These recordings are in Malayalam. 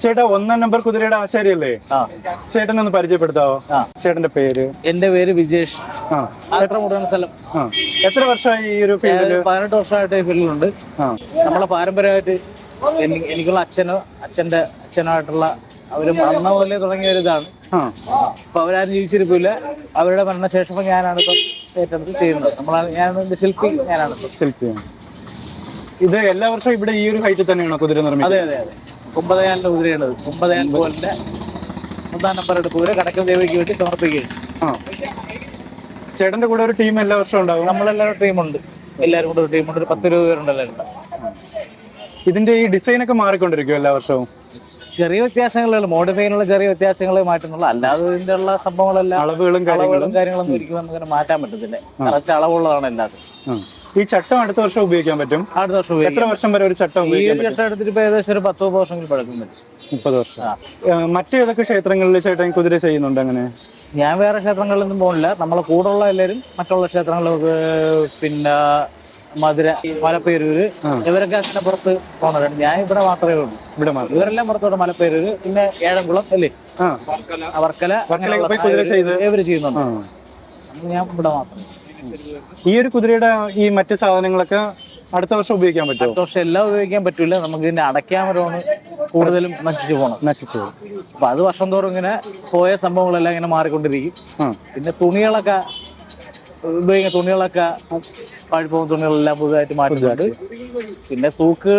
ചേട്ടാ 1 നമ്പർ കുതിരയുടെ ആശാരിയല്ലേ? ചേട്ടനൊന്ന് പരിചയപ്പെടുത്താവോ? ചേട്ടന്റെ പേര്? എന്റെ പേര് വിജേഷ്. സ്ഥലം. എത്ര വർഷമായി ഈ ഒരു ഫീൽഡില്? 18 വർഷമായിട്ട് ഈ ഫീൽഡിലുണ്ട്. നമ്മളെ പാരമ്പര്യമായിട്ട് എനിക്കുള്ള അച്ഛന്റെ അച്ഛനായിട്ടുള്ള അവര് അന്ന പോലെ തുടങ്ങിയ ഒരു ഇതാണ്. അപ്പൊ അവരാരും ജീവിച്ചിരിപ്പില്ല. അവരുടെ മരണശേഷം ഞാനാണ് ഇപ്പം ഏറ്റെടുത്ത് ചെയ്യുന്നത്. ഞാനെന്റെ ശില്പി ഞാനാണ്. ശില്പിയാണ്. ഇത് എല്ലാ വർഷവും ഇവിടെ ഈ ഒരു ഹൈറ്റിൽ തന്നെയാണോ കുതിര നിർമ്മിക്കുന്നത്? അതെ അതെ അതെ. 9 കുതിരയാണത്. 9 പോലിന്റെ 1 നമ്പറുടെ കുതിര കടക്കൽ ദേവിക്ക് വേണ്ടി സമർപ്പിക്കുകയാണ്. ചേട്ടന്റെ കൂടെ ഒരു ടീം എല്ലാ വർഷവും ഉണ്ടാവും? നമ്മളെല്ലാവരും ടീമുണ്ട്. എല്ലാവരും കൂടെ ഒരു ടീമുണ്ട്. ഒരു 10-20 പേരുണ്ടല്ലോ. ഇതിന്റെ ഈ ഡിസൈൻ ഒക്കെ മാറിക്കൊണ്ടിരിക്കും എല്ലാ വർഷവും? ചെറിയ വ്യത്യാസങ്ങളുള്ള മോഡിഫൈനുള്ള ചെറിയ വ്യത്യാസങ്ങൾ മാറ്റുന്നുള്ള, അല്ലാതെ ഇതിന്റെ ഉള്ള സംഭവങ്ങളെല്ലാം അളവുകളും കാര്യങ്ങളൊന്നും ഒരിക്കലും നമുക്ക് മാറ്റാൻ പറ്റത്തില്ല. കറക്റ്റ് അളവുള്ളതാണ് എല്ലാതും. ഈ ചട്ടം അടുത്ത വർഷം ഉപയോഗിക്കാൻ പറ്റും? അടുത്ത വർഷം. എത്ര വർഷം വരെ ഒരു ചട്ടം ഉപയോഗിക്കാൻ പറ്റും? ചട്ടം എടുത്തിട്ട് ഏകദേശം ഒരു 10-30 വർഷമെങ്കിലും പഴക്കം പറ്റും. 30 വർഷം. മറ്റേതൊക്കെ ക്ഷേത്രങ്ങളിൽ ചേട്ടൻ കുതിര ചെയ്യുന്നുണ്ട് അങ്ങനെ? ഞാൻ വേറെ ക്ഷേത്രങ്ങളിലൊന്നും പോകുന്നില്ല. നമ്മളെ കൂടെയുള്ള എല്ലാവരും മറ്റുള്ള ക്ഷേത്രങ്ങളിൽ, പിന്നെ മധുര, മലപ്പേരൂര്, ഇവരൊക്കെ അങ്ങനെ പുറത്ത് പോകുന്നവരാണ്. ഞാൻ ഇവിടെ മാത്രമേ ഉള്ളൂ. ഇവരെല്ലാം പുറത്തോട്ട് മലപ്പേരൂര്, പിന്നെ ഏഴംകുളം അല്ലേ, വർക്കല, ഇവര് ചെയ്യുന്നുണ്ട്. ഞാൻ ഇവിടെ മാത്രം. ഈ ഒരു കുതിരയുടെ ഈ മറ്റു സാധനങ്ങളൊക്കെ അടുത്ത വർഷം ഉപയോഗിക്കാൻ പറ്റും? അടുത്ത വർഷം എല്ലാം ഉപയോഗിക്കാൻ പറ്റൂല. നമുക്ക് ഇതിന്റെ അടയ്ക്കാമരമാണ് കൂടുതലും നശിച്ചു പോകും. അപ്പൊ അത് വർഷം തോറും ഇങ്ങനെ പോയ സംഭവങ്ങളെല്ലാം ഇങ്ങനെ മാറിക്കൊണ്ടിരിക്കും. പിന്നെ തുണികളൊക്കെ പഴുപ്പും തുണികളെല്ലാം പുതുതായിട്ട് മാറ്റുന്നുണ്ട്. പിന്നെ തൂക്ക്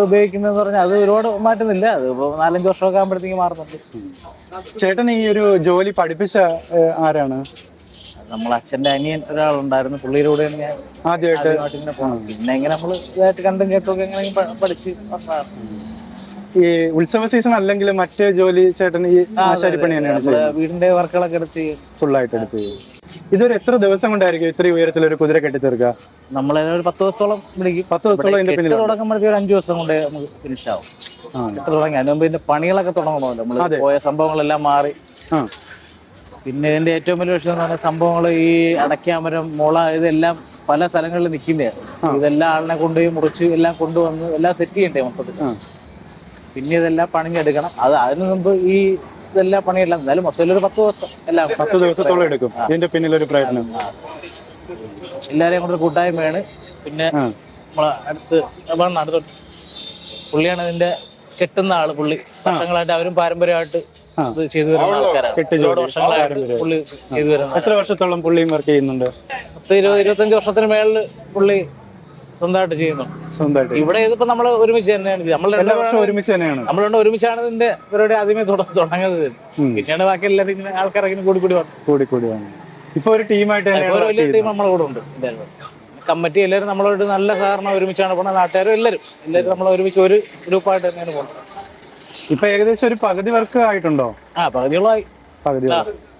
ഉപയോഗിക്കുന്നതെന്ന് പറഞ്ഞാൽ അത് ഒരുപാട് മാറ്റുന്നില്ല. അത് ഇപ്പോൾ 4-5 വർഷമൊക്കെ ആകുമ്പോഴത്തേക്ക് മാറുന്നുണ്ട്. ചേട്ടൻ ഈ ഒരു ജോലി പഠിപ്പിച്ച ആരാണ്? നമ്മളെ അച്ഛന്റെ അനിയൻ ഒരാളുണ്ടായിരുന്നു. പുള്ളിയുടെ കൂടെയാണ് ഞാൻ ആദ്യമായിട്ട് ഇങ്ങനെ പോകണം. പിന്നെ ഇങ്ങനെ നമ്മള് ഇതായിട്ട് കണ്ടും കേട്ടൊക്കെ എങ്ങനെ പഠിച്ച് വന്നതാണ്. ഈ ഉത്സവ സീസൺ അല്ലെങ്കിൽ മറ്റേ ജോലി ചേട്ടൻ ഈ ആശാരിപ്പണി തന്നെയാണ്? വീടിന്റെ വർക്കുകളൊക്കെ എടുത്ത് ഫുള്ളായിട്ട് എടുത്ത് ചെയ്യും. ഇതൊരു എത്ര ദിവസം കൊണ്ടായിരിക്കും ഇത്രയും ഉയരത്തിലൊരു കുതിര കെട്ടിത്തീർക്കുക? നമ്മളൊരു 10 ദിവസത്തോളം വിളിക്കും. 10 ദിവസത്തോളം തുടങ്ങുമ്പോഴത്തേക്ക് ഒരു 5 ദിവസം കൊണ്ട് നമുക്ക് ഫിനിഷ് ആവും. തുടങ്ങി അതിന് മുമ്പ് ഇതിന്റെ പണികളൊക്കെ തുടങ്ങണമല്ലോ. നമ്മള് പോയ സംഭവങ്ങളെല്ലാം മാറി. പിന്നെ ഇതിന്റെ ഏറ്റവും വലിയ വിഷയം എന്ന് പറഞ്ഞാൽ സംഭവങ്ങൾ ഈ അടയ്ക്കാമരം, മുള, ഇതെല്ലാം പല സ്ഥലങ്ങളിൽ നിൽക്കുന്നതാണ്. ഇതെല്ലാം ആളിനെ കൊണ്ടുപോയി മുറിച്ച് എല്ലാം കൊണ്ടുവന്ന് എല്ലാം സെറ്റ് ചെയ്യണ്ടേ മൊത്തത്തിൽ. പിന്നെ ഇതെല്ലാം പണിഞ്ഞെടുക്കണം. അതിന് മുമ്പ് ഈ ഇതെല്ലാം പണിയെല്ലാം എന്തായാലും മൊത്തത്തിൽ ഒരു 10 ദിവസം, എല്ലാം 10 ദിവസത്തോളം എടുക്കും. ഇതിന്റെ പിന്നിലൊരു പ്രയത്നം. എല്ലാരെയും കൊണ്ട് കൂട്ടായ്മയാണ്. പിന്നെ നമ്മളെ അടുത്ത് പുള്ളിയാണ് ഇതിന്റെ കെട്ടുന്ന ആള്. പുള്ളി വർഷങ്ങളായിട്ട് അവരും പാരമ്പര്യമായിട്ട് ചെയ്തു വരുന്ന ആൾക്കാരാണ്. പുള്ളി ചെയ്തു വരുന്നത്. എത്ര വർഷത്തോളം പുള്ളിയും വർക്ക് ചെയ്യുന്നുണ്ട്? 20-25 വർഷത്തിന് മേളില് പുള്ളി സ്വന്തമായിട്ട് ചെയ്യുന്നു. ഇവിടെ ഇതിപ്പോ നമ്മള് ഒരുമിച്ച് തന്നെയാണ്. നമ്മളുണ്ട് ഒരുമിച്ചാണ് ഇതിന്റെ ഇവരുടെ ആദ്യമേ തുടങ്ങുന്നത്. പിന്നെയാണ് ബാക്കി എല്ലാവരും ഇങ്ങനെ ആൾക്കാർ ഇങ്ങനെ കൂടിക്കൂടി വന്നു. ഇപ്പൊ ഒരു ടീമായിട്ട് വലിയ ടീം നമ്മളെ കൂടെ ഉണ്ട്. കമ്മിറ്റി എല്ലാവരും നമ്മളോട് നല്ല സഹകരണം, ഒരുമിച്ചാണ് പോകുന്നത്. നാട്ടുകാരും എല്ലാവരും നമ്മൾ ഒരുമിച്ച് ഒരു ഗ്രൂപ്പായിട്ട് തന്നെയാണ് പോകുന്നത്. ഇപ്പൊ ഏകദേശം ഒരു പകുതി വർക്ക് ആയിട്ടുണ്ടോ? പകുതിയോളായി.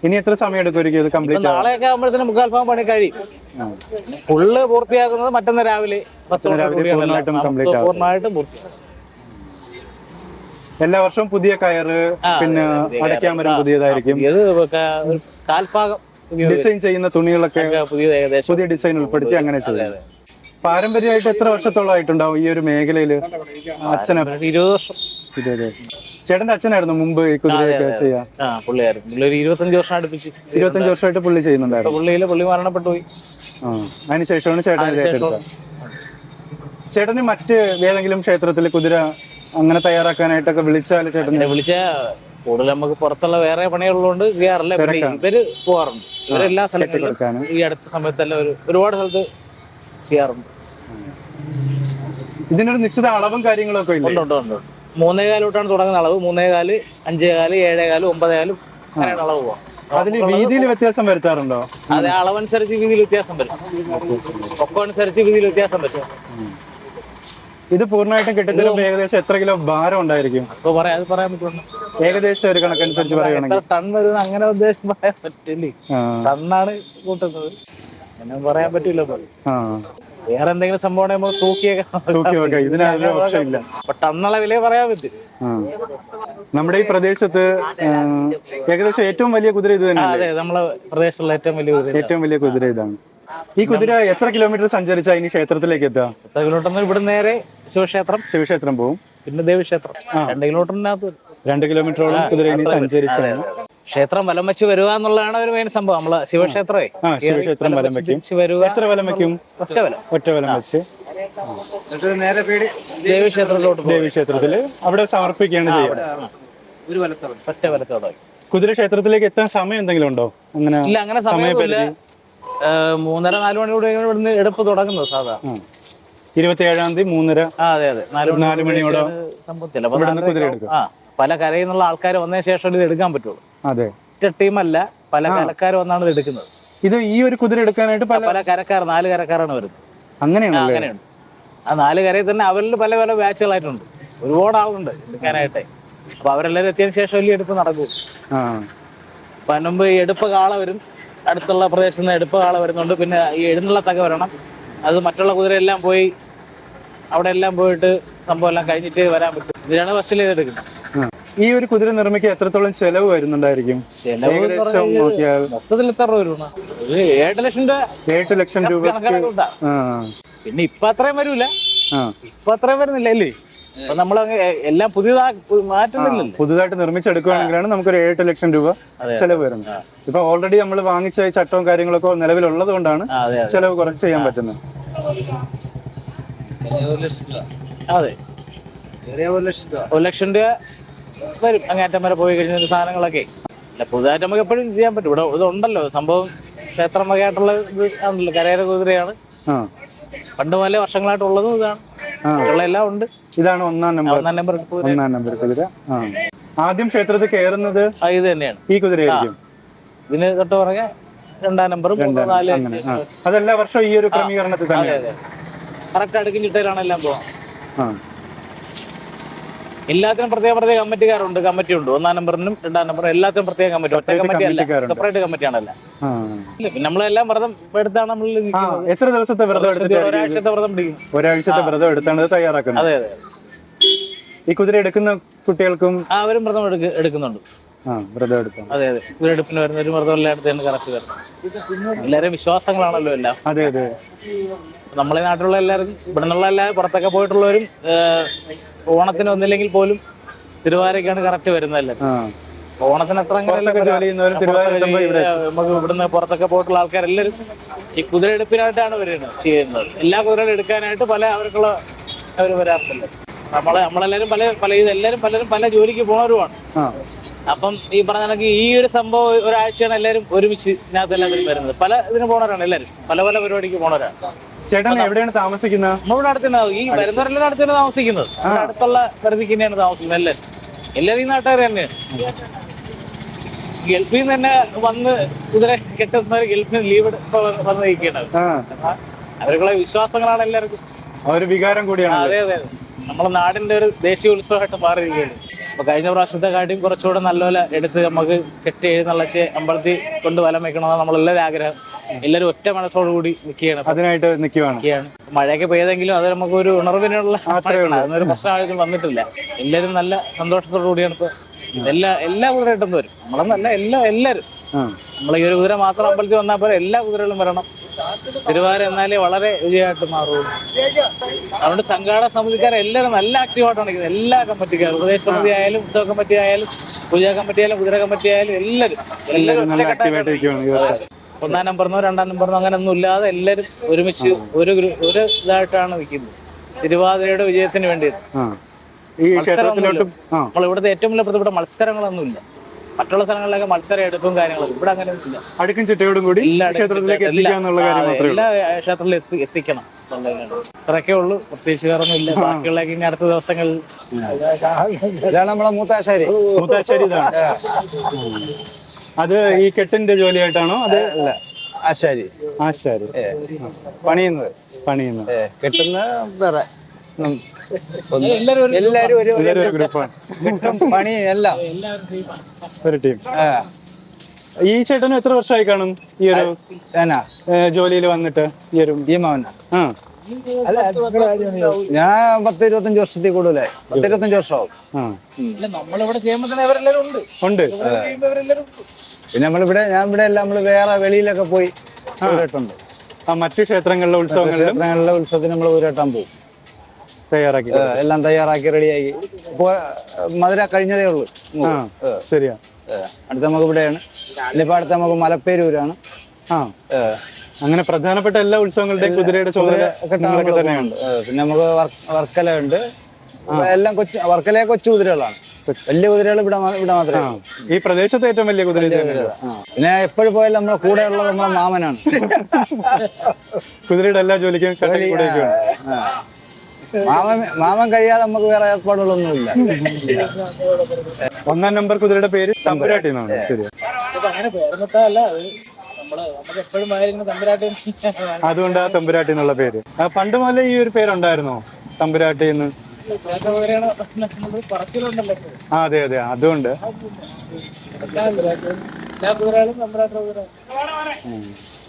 ഇനി എത്ര സമയം എടുക്കും കംപ്ലീറ്റ്? നാളെയൊക്കെ ആകുമ്പോഴത്തേനും 3/4 പണി കഴിയും. ഫുള്ള് പൂർത്തിയാക്കുന്നത് മറ്റന്നാ രാവിലെ 10 പൂർണ്ണമായിട്ടും പൂർത്തിയാക്കും. എല്ലാ വർഷവും പുതിയ കയറ്, പിന്നെ അടയ്ക്കാമരം പുതിയതായിരിക്കും. കാൽഭാഗം ഡിസൈൻ ചെയ്യുന്ന തുണികളൊക്കെ പുതിയ ഡിസൈൻ ഉൾപ്പെടുത്തി അങ്ങനെ ചെയ്യും. പാരമ്പര്യമായിട്ട് എത്ര വർഷത്തോളം ആയിട്ടുണ്ടാവും ഈ ഒരു മേഖലയില്? 20 വർഷം. ചേട്ടന്റെ അച്ഛനായിരുന്നു മുമ്പ് ഈ കുതിരയൊക്കെ ചെയ്യാൻ? പുള്ളിയായിരുന്നു. 25 വർഷം അടുപ്പിച്ച്. 25 വർഷമായിട്ട് പുള്ളി ചെയ്യുന്നുണ്ടായിരുന്നു. പുള്ളി മരണപ്പെട്ടു പോയി. അതിനുശേഷമാണ് ചേട്ടൻ ഏറ്റെടുത്തത്. ചേട്ടന് മറ്റ് ഏതെങ്കിലും ക്ഷേത്രത്തിൽ കുതിര അങ്ങനെ തയ്യാറാക്കാനായിട്ടൊക്കെ വിളിച്ചാൽ ചേട്ടനെ കൂടുതൽ നമുക്ക് പുറത്തുള്ള വേറെ പണികളുള്ളതുകൊണ്ട് ചെയ്യാറില്ല. ഇവര് പോകാറുണ്ട്. ഇവരെല്ലാ സ്ഥലങ്ങളിലും ഈ അടുത്ത സമയത്തെല്ലാം ഒരുപാട് സ്ഥലത്ത് ചെയ്യാറുണ്ട്. ഇതിനൊരു നിശ്ചിത അളവും കാര്യങ്ങളൊക്കെ ഇല്ല? ഉണ്ട്. 3.25 തൊട്ടാണ് തുടങ്ങുന്ന അളവ്. 3.25, 5.25, 7.25, 9.25 അങ്ങനെയാണ് അളവ് പോവാം. അതിന് വീതിയിൽ വ്യത്യാസം വരുത്താറുണ്ടോ? അതെ, അളവനുസരിച്ച് വീതിയിൽ വ്യത്യാസം വരും. ഒപ്പം അനുസരിച്ച് വീതിയിൽ വ്യത്യാസം വരും. ഇത് പൂർണ്ണമായിട്ടും കെട്ടിത്തീരുമ്പോ ഏകദേശം എത്ര കിലോ ഭാരം ഉണ്ടായിരിക്കും? അത് പറയാൻ പറ്റുള്ളൂ. ഏകദേശം ഒരു കണക്കനുസരിച്ച് പറയുകയാണെങ്കിൽ ടൺ വരുന്ന അങ്ങനെ ഉദ്ദേശം പറയാൻ പറ്റില്ലേ. ടണ്ണാണ് കൂട്ടുന്നത്, അങ്ങനെ പറയാൻ പറ്റില്ല. വേറെ എന്തെങ്കിലും സംഭവം നമ്മൾ തൂക്കിയൊക്കെ ഇതിനൊരു ഓപ്ഷൻ ഇല്ല. ടണ്ണുള്ള വില പറയാൻ പറ്റും. നമ്മുടെ ഈ പ്രദേശത്ത് ഏകദേശം ഏറ്റവും വലിയ കുതിര ഇത് തന്നെ? അതെ, നമ്മളെ പ്രദേശത്തുള്ള ഏറ്റവും വലിയ കുതിര ഇതാണ്. ഈ കുതിര എത്ര കിലോമീറ്റർ സഞ്ചരിച്ചാൽ ഇനി ക്ഷേത്രത്തിലേക്ക് എത്താം? എത്ര കിലോമീറ്റർ? ഇവിടെ നേരെ ശിവക്ഷേത്രം പോകും, പിന്നെ ദേവീക്ഷേത്രം 2 കിലോമീറ്ററിനകത്ത്. 2 കിലോമീറ്ററോളം കുതിര ഇനി സഞ്ചരിച്ചാണ്. ക്ഷേത്രം വലം വെച്ച് വരിക എന്നുള്ളതാണ് ഒരു മെയിൻ സംഭവം. നമ്മള് ശിവക്ഷേത്രമേ ശിവക്ഷേത്രം വലം വെക്കും. എത്ര വലം വെക്കും? ഒറ്റ വലം വെച്ച് നേരെ ദേവീക്ഷേത്രത്തില് അവിടെ സമർപ്പിക്കുകയാണ് ചെയ്യുന്നത്. ഒറ്റ വലത്തോടെ. കുതിര ക്ഷേത്രത്തിലേക്ക് എത്താൻ സമയം എന്തെങ്കിലും ഉണ്ടോ? അങ്ങനെ ഇല്ല, അങ്ങനെ സമയമില്ല. 3:30-4 മണിയോടെ ഇവിടുന്ന് എടുപ്പ് തുടങ്ങുന്നത് സാധാരണ. 27-ാം തീയതി 3:30. അതെ 4 മണിയോടെ സംഭവത്തിൽ പല കരയിൽ നിന്നുള്ള ആൾക്കാർ വന്നതിന് ശേഷം ഇത് എടുക്കാൻ പറ്റുള്ളൂ. അതെ, ഒറ്റ ടീമല്ല, പല കരക്കാർ വന്നാണ് ഇത് എടുക്കുന്നത്. ഇത് ഈ ഒരു കുതിര എടുക്കാനായിട്ട് പല കരക്കാർ 4 കരക്കാരാണ് വരുന്നത്. അങ്ങനെയുണ്ട്. ആ 4 കരയിൽ തന്നെ അവരിൽ പല പല ബാച്ചുകളായിട്ടുണ്ട്. ഒരുപാട് ആളുണ്ട് എടുക്കാനായിട്ട്. അപ്പൊ അവരെല്ലാവരും എത്തിയതിനു ശേഷം വലിയ എടുപ്പ് നടക്കും. അപ്പൊ അതിന് മുമ്പ് ഈ എടുപ്പ് കാള വരും, അടുത്തുള്ള പ്രദേശത്ത് നിന്ന് എടുപ്പ് കാള വരുന്നുണ്ട്. പിന്നെ ഈ എഴുന്നള്ളത്തൊക്കെ വരണം. അത് മറ്റുള്ള കുതിരയെല്ലാം പോയി അവിടെ എല്ലാം പോയിട്ട് സംഭവം എല്ലാം കഴിഞ്ഞിട്ട് വരാൻ പറ്റും. ഇതിനാണ് ബസ്സിൽ എടുക്കുന്നത്. ഈ ഒരു കുതിര നിർമ്മിക്കാൻ എത്രത്തോളം ചെലവ് വരുന്നുണ്ടായിരിക്കും? മൊത്തത്തിൽ എത്ര രൂപ? 7 ലക്ഷം രൂപ. പിന്നെ ഇപ്പൊ അത്രയും വരൂല, ഇപ്പൊ അത്രയും വരുന്നില്ല അല്ലേ? അപ്പൊ നമ്മൾ എല്ലാം മാറ്റുന്നില്ലല്ലോ. പുതുതായിട്ട് നിർമ്മിച്ചെടുക്കുകയാണെങ്കിലാണ് നമുക്കൊരു 7 ലക്ഷം രൂപ ചെലവ് വരുന്നത്. ഇപ്പൊ ഓൾറെഡി നമ്മൾ വാങ്ങിച്ച ചട്ടവും കാര്യങ്ങളൊക്കെ നിലവിലുള്ളത് കൊണ്ടാണ് ചെലവ് കുറച്ച് ചെയ്യാൻ പറ്റുന്നത്. അതെ, 1 ലക്ഷം രൂപ വരും അങ്ങേറ്റം വരെ പോയി കഴിഞ്ഞ സാധനങ്ങളൊക്കെ. അല്ല, പുതുതായിട്ട് നമുക്ക് എപ്പോഴും ചെയ്യാൻ പറ്റും. ഇവിടെ ഇതുണ്ടല്ലോ സംഭവം. ക്ഷേത്രം വകയായിട്ടുള്ള ഇത് ആണല്ലോ, കരേര കുതിരയാണ്. പണ്ട് മുതലേ വർഷങ്ങളായിട്ടുള്ളതും ഇതാണ്. എല്ലാം ഉണ്ട്. ഇതാണ് ഒന്നാം നമ്പർ കുതിര. ആദ്യം ക്ഷേത്രത്തിൽ കയറുന്നത് ഇത് തന്നെയാണ്, ഈ കുതിരയായിരിക്കും. ഇതിന് തൊട്ട് പറഞ്ഞ 2-ാം നമ്പറും 3, 4. അതെല്ലാ വർഷവും ഈ ഒരു ക്രമീകരണത്തിൽ തന്നെ കറക്റ്റ് അടുക്കും ചിട്ടയിലാണ് എല്ലാം പോവാം. എല്ലാത്തിനും പ്രത്യേക കമ്മിറ്റിക്കാരുണ്ട്. കമ്മിറ്റി ഉണ്ട് 1-ാം നമ്പറിനും 2-ാം നമ്പറും എല്ലാത്തിനും പ്രത്യേക കമ്മിറ്റി. ഒറ്റ കമ്മിറ്റി അല്ല, സെപ്പറേറ്റ് കമ്മിറ്റിയാണല്ല. നമ്മളെല്ലാം വ്രതം എടുത്താണ് നമ്മൾ. എത്ര ദിവസത്തെ വ്രതം എടുത്തിട്ട്? ഒരാഴ്ചത്തെ വ്രതം പിടിക്കും. ഒരാഴ്ചത്തെ വ്രതം എടുത്താണ് തയ്യാറാക്കുന്നത്. അതെ. ഈ കുതിര എടുക്കുന്ന കുട്ടികൾക്കും അവരും വ്രതം എടുക്കുന്നുണ്ട്. അതെ. കുതിരെടുപ്പിന് വരുന്ന ഒരു വ്രതം എല്ലായിടത്തും കറക്റ്റ് വരുന്നത്. എല്ലാവരും വിശ്വാസങ്ങളാണല്ലോ എല്ലാം. അതെ. നമ്മളെ നാട്ടിലുള്ള എല്ലാവരും, ഇവിടെ നിന്നുള്ള എല്ലാവരും, പുറത്തൊക്കെ പോയിട്ടുള്ളവരും ഓണത്തിന് ഒന്നില്ലെങ്കിൽ പോലും തിരുവാതിരക്കാണ് കറക്റ്റ് വരുന്നതല്ലേ. ഓണത്തിന് അത്ര നമുക്ക് ഇവിടുന്ന് പുറത്തൊക്കെ പോയിട്ടുള്ള ആൾക്കാരെല്ലാവരും ഈ കുതിരെടുപ്പിനായിട്ടാണ് ചെയ്യുന്നത്. എല്ലാ കുതിരകളും എടുക്കാനായിട്ട് അവർക്കുള്ള അവർ വരാറുണ്ടല്ലോ. നമ്മളെല്ലാവരും എല്ലാവരും പലരും പല ജോലിക്ക് പോണവരുമാണ്. അപ്പം ഈ പറഞ്ഞ കണക്ക് ഈ ഒരു സംഭവം ഒരാഴ്ചയാണ് എല്ലാവരും ഒരുമിച്ച് ഇതിനകത്ത് എല്ലാവരും വരുന്നത്. പല ഇതിന് പോണവരാണ് എല്ലാവരും, പല പരിപാടിക്ക് പോണവരാണ്. ചേട്ടൻ എവിടെയാണ് താമസിക്കുന്നത്? നമ്മുടെ അടുത്ത് ഈ വരുന്നവരെല്ലാം അടുത്ത് തന്നെ താമസിക്കുന്നത്. അടുത്തുള്ള പരിധിക്ക് തന്നെയാണ് താമസിക്കുന്നത്. എല്ലാവരും ഈ നാട്ടുകാർ തന്നെയാണ്. ഗൾഫിൽ നിന്ന് തന്നെ വന്ന് കുതിര കെട്ടുന്നവർ ഗൾഫിൽ ലീവ് വന്നിരിക്കുകയാണ്. അവർക്കുള്ള വിശ്വാസങ്ങളാണ് എല്ലാവർക്കും. ഒരു വികാരം കൂടിയാണ്. അതെ. നമ്മുടെ നാടിന്റെ ഒരു ദേശീയ ഉത്സവമായിട്ട് മാറിയിരിക്കുകയാണ്. അപ്പൊ കഴിഞ്ഞ പ്രാവശ്യത്തെ കാട്ടിയും കുറച്ചുകൂടെ നല്ലപോലെ എടുത്ത് നമുക്ക് കെട്ടി എഴുന്നള്ളച്ച് അമ്പലത്തിൽ കൊണ്ട് വലം വെക്കണമെന്നാണ് നമ്മളെല്ലാവരും ആഗ്രഹം. എല്ലാവരും ഒറ്റ മനസ്സോടുകൂടി നിൽക്കുകയാണ്, അതിനായിട്ട് നിൽക്കുകയാണ്. മഴയൊക്കെ പെയ്തെങ്കിലും അത് നമുക്ക് ഒരു ഉണർവിനുള്ള അതൊരു പ്രശ്നമായിട്ടും വന്നിട്ടില്ല. എല്ലാവരും നല്ല സന്തോഷത്തോടു കൂടിയാണ് ഇപ്പൊ എല്ലാ കുതിരയായിട്ടും വരും. നമ്മളെന്നല്ല, എല്ലാവരും. നമ്മളെ ഈ ഒരു കുതിര മാത്രം അമ്പലത്തിൽ വന്നാൽ പോലെ എല്ലാ കുതിരകളും വരണം. തിരുവാതിര എന്നാലേ വളരെ വിജയമായിട്ട് മാറുള്ളൂ. അതുകൊണ്ട് സംഘാടക സമിതിക്കാരെല്ലാവരും നല്ല ആക്റ്റീവായിട്ടാണ് നിൽക്കുന്നത്. എല്ലാ കമ്മിറ്റിക്കാരും, ഉപദേശ സമിതി ആയാലും, ഉത്സവ കമ്മിറ്റി ആയാലും, പൂജാ കമ്മിറ്റി ആയാലും, കുതിര കമ്മിറ്റി ആയാലും എല്ലാവരും 1-ാം നമ്പറിനോ 2-ാം നമ്പറിനോ അങ്ങനെ ഒന്നും ഇല്ലാതെ എല്ലാവരും ഒരുമിച്ച് ഒരു ഇതായിട്ടാണ് നിൽക്കുന്നത്. തിരുവാതിരയുടെ വിജയത്തിന് വേണ്ടിയിട്ട്. നമ്മളിവിടുത്തെ ഏറ്റവും വലിയ പ്രധാനപ്പെട്ട മത്സരങ്ങളൊന്നുമില്ല. മറ്റുള്ള സ്ഥലങ്ങളിലൊക്കെ മത്സരം എടുക്കും കാര്യങ്ങളൊക്കെ, ഇവിടെ അങ്ങനെ ഒന്നുമില്ല. അടുക്കും ചിട്ടയോടും കൂടി ക്ഷേത്രത്തിലേക്ക് എല്ലാ ക്ഷേത്രത്തിലും എത്തിക്കണം. അത്രയൊക്കെ ഉള്ളൂ, പ്രത്യേകിച്ച് വേറൊന്നും ഇല്ല. ബാക്കിയുള്ള ഇനി അടുത്ത ദിവസങ്ങളിൽ നമ്മളെ മൂത്താശ്ശേരി. അത് ഈ കെട്ടിന്റെ ജോലിയായിട്ടാണോ? അത് ആശാരി പണിയുന്നത് കെട്ടുന്ന വേറെ. എല്ലാരും ഒരു ഗ്രൂപ്പാണ്. പണി എല്ലാം ഒരു ടീം. ഈ ചേട്ടനും എത്ര വർഷമായി കാണും ഈ ഒരു ജോലിയിൽ വന്നിട്ട്? ഈ മാവന ഞാൻ 10-25 വർഷത്തിൽ കൂടുതലായി. 10-25 വർഷമാവും. നമ്മളിവിടെ ചെയ്യുമ്പോൾ തന്നെ അവരെല്ലാരും ഉണ്ട്. പിന്നെ ഞാൻ ഇവിടെ എല്ലാം നമ്മള് വേറെ വെളിയിലൊക്കെ പോയി ഊരട്ടുണ്ട്. മറ്റു ക്ഷേത്രങ്ങളിലെ ഉത്സവത്തിന് നമ്മൾ ഊരട്ടാൻ പോകും. തയ്യാറാക്കി എല്ലാം തയ്യാറാക്കി റെഡിയാക്കി. ഇപ്പൊ മധുര കഴിഞ്ഞതേ ഉള്ളൂ. ശരിയാ. അടുത്ത നമുക്ക് ഇവിടെയാണ്. ഇനിയിപ്പോ അടുത്ത നമുക്ക് മലപ്പേരൂരാണ്. അങ്ങനെ പ്രധാനപ്പെട്ട എല്ലാ ഉത്സവങ്ങളുടെയും കുതിരയുടെ ചുമതല തന്നെയുണ്ട്. പിന്നെ നമുക്ക് വർക്കല ഉണ്ട്. എല്ലാം വർക്കലയെ കൊച്ചു കുതിരകളാണ്. വലിയ കുതിരകൾ ഇവിടെ മാത്രമേ. ഈ പ്രദേശത്തെ ഏറ്റവും വലിയ കുതിര. പിന്നെ എപ്പോഴും പോയാലും നമ്മളെ കൂടെ ഉള്ളത് നമ്മളെ മാമനാണ്. കുതിരയുടെ എല്ലാ ജോലിക്കും മാമൻ കഴിയാതെ നമുക്ക് വേറെ ഏർപ്പാടുകളൊന്നുമില്ല. 1-ാം നമ്പർ കുതിരയുടെ പേര് തമ്പുരാട്ടി എന്നാണ്. ശരി. അതുകൊണ്ട് ആ തമ്പുരാട്ടി എന്നുള്ള പേര്. പണ്ട് മുതലേ ഈ ഒരു പേരുണ്ടായിരുന്നോ, തമ്പുരാട്ടി എന്ന്? അതെ അതെ, അതുകൊണ്ട്.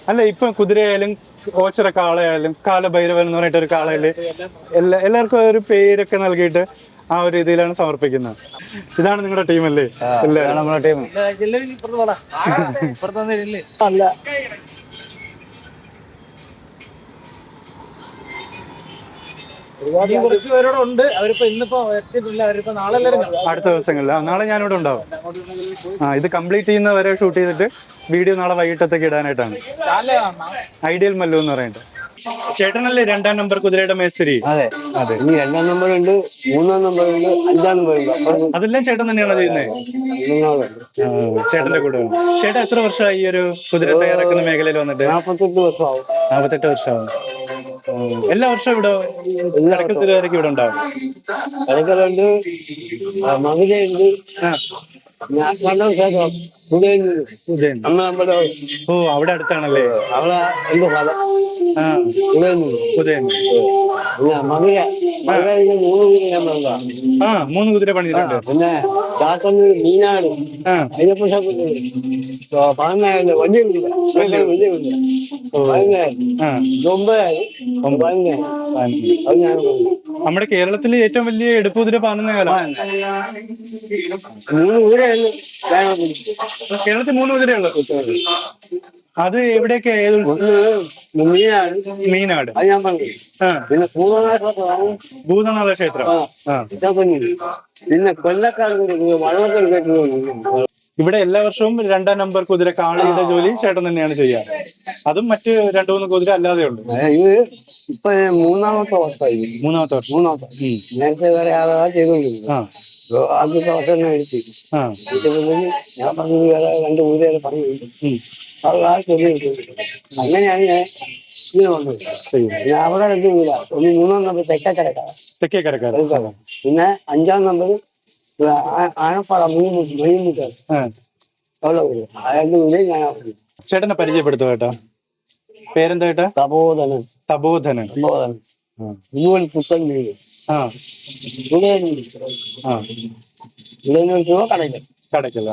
അല്ല, ഇപ്പൊ കുതിരയായാലും ഓച്ചിറ കാളയായാലും കാലഭൈരവൻ എന്ന് പറഞ്ഞിട്ട് ഒരു കാളയില് എല്ലാവർക്കും ഒരു പേരൊക്കെ നൽകിയിട്ട് ആ ഒരു രീതിയിലാണ് സമർപ്പിക്കുന്നത്. ഇതാണ് നിങ്ങളുടെ ടീം അല്ലേ? നമ്മുടെ ടീം. കുറച്ച് പേരോടുണ്ട്. അവരിപ്പോ ഇന്നിപ്പോ എത്തിയിട്ടില്ല. അവരിപ്പോ നാളെ അടുത്ത ദിവസങ്ങളിൽ. നാളെ ഞാനിവിടെ ഉണ്ടാവും. ഇത് കംപ്ലീറ്റ് ചെയ്യുന്നവരെ ഷൂട്ട് ചെയ്തിട്ട് വീഡിയോ നാളെ വൈകിട്ടത്തേക്ക് ഇടാനായിട്ടാണ്. ഐഡിയൽ മല്ലു എന്ന് പറയുന്നത്. ചേട്ടനല്ലേ 2-ാം നമ്പർ കുതിരയുടെ മേസ്തിരി? അതെ അതെ. 2-ാം നമ്പർ ഉണ്ട്, 3-ാം നമ്പർ ഉണ്ട്, 5-ാം നമ്പർ ഉണ്ട്. അതെല്ലാം ചേട്ടൻ തന്നെയാണോ ചെയ്യുന്നത്? ചേട്ടന്റെ കൂടെ. ചേട്ടൻ എത്ര വർഷമായി ഈ ഒരു കുതിര തയ്യാറാക്കുന്ന മേഖലയിൽ വന്നിട്ട്? 48 വർഷമാവും. 48 വർഷമാവും. എല്ലാ വർഷവും ഇവിടെ കടക്കത്തിലേക്ക് ഇവിടെ ഉണ്ടാവും. കടക്കലുണ്ട്, മധുരയുണ്ട്. ഓ, അവിടെ അടുത്താണല്ലേ? അവിടെ എന്റെ സ്ഥലം മധുര. 3 കുതിര പണിയിട്ടുണ്ട്. പിന്നെ ചാത്തന്ന്, മീനാട്, അയ്യപ്പ പതിനായിരം വലിയ കുതിര. വലിയ കുതിര 9,000. അത് ഞാൻ നമ്മുടെ കേരളത്തിലെ ഏറ്റവും വലിയ എടുപ്പ് കുതിര പാനുന്ന കാലം. 3 കുതിരയുള്ളു കേരളത്തിൽ. 3 കുതിരയുള്ളു. അത് എവിടെയൊക്കെ? മീനാട്. അത് ഞാൻ പറഞ്ഞു. പിന്നെ ഭൂതനാഥ ക്ഷേത്രം. പിന്നെ കൊല്ലക്കാട് വള്ളത്തിൽ കേട്ടു. ഇവിടെ എല്ലാ വർഷവും 2-ാം നമ്പർ കുതിര കാളയുടെ ജോലി ചേട്ടൻ തന്നെയാണ് ചെയ്യാറ്. അതും മറ്റ് 2-3 കുതിര അല്ലാതെ ഉണ്ട്. ഇത് ഇപ്പൊ 3-ാമത്തെ വർഷമായി. 3-ാമത്തെ വർഷം. നേരത്തെ വേറെ ആളുകളാ ചെയ്തോണ്ടിരുന്നത്. ആദ്യത്തെ വർഷം തന്നെ അടിച്ചു. ഞാൻ പറഞ്ഞത് വേറെ 2 കുതിരകൾ പറഞ്ഞു. അങ്ങനെയാണ് ഞാൻ ഇത് വന്നത്. ഞാൻ അവിടെ 2 കുതിര. ഒന്ന് 3-ാം നമ്പർ തെക്കേക്കരക്കാർ. പിന്നെ 5-ാം നമ്പർ ആനപ്പാറ മൊയ്മുട്ട. അവിടെ കുതിര. ആ 2 കുതിര ഞാൻ. ചേട്ടനെ പരിചയപ്പെടുത്തുക കേട്ടോ. പേരെന്താ കേട്ടാ? തപോധനൻ. തപോധനൻ. പുത്തൻ വീട്. കടയ്ക്കൽ. കടയ്ക്കൽ.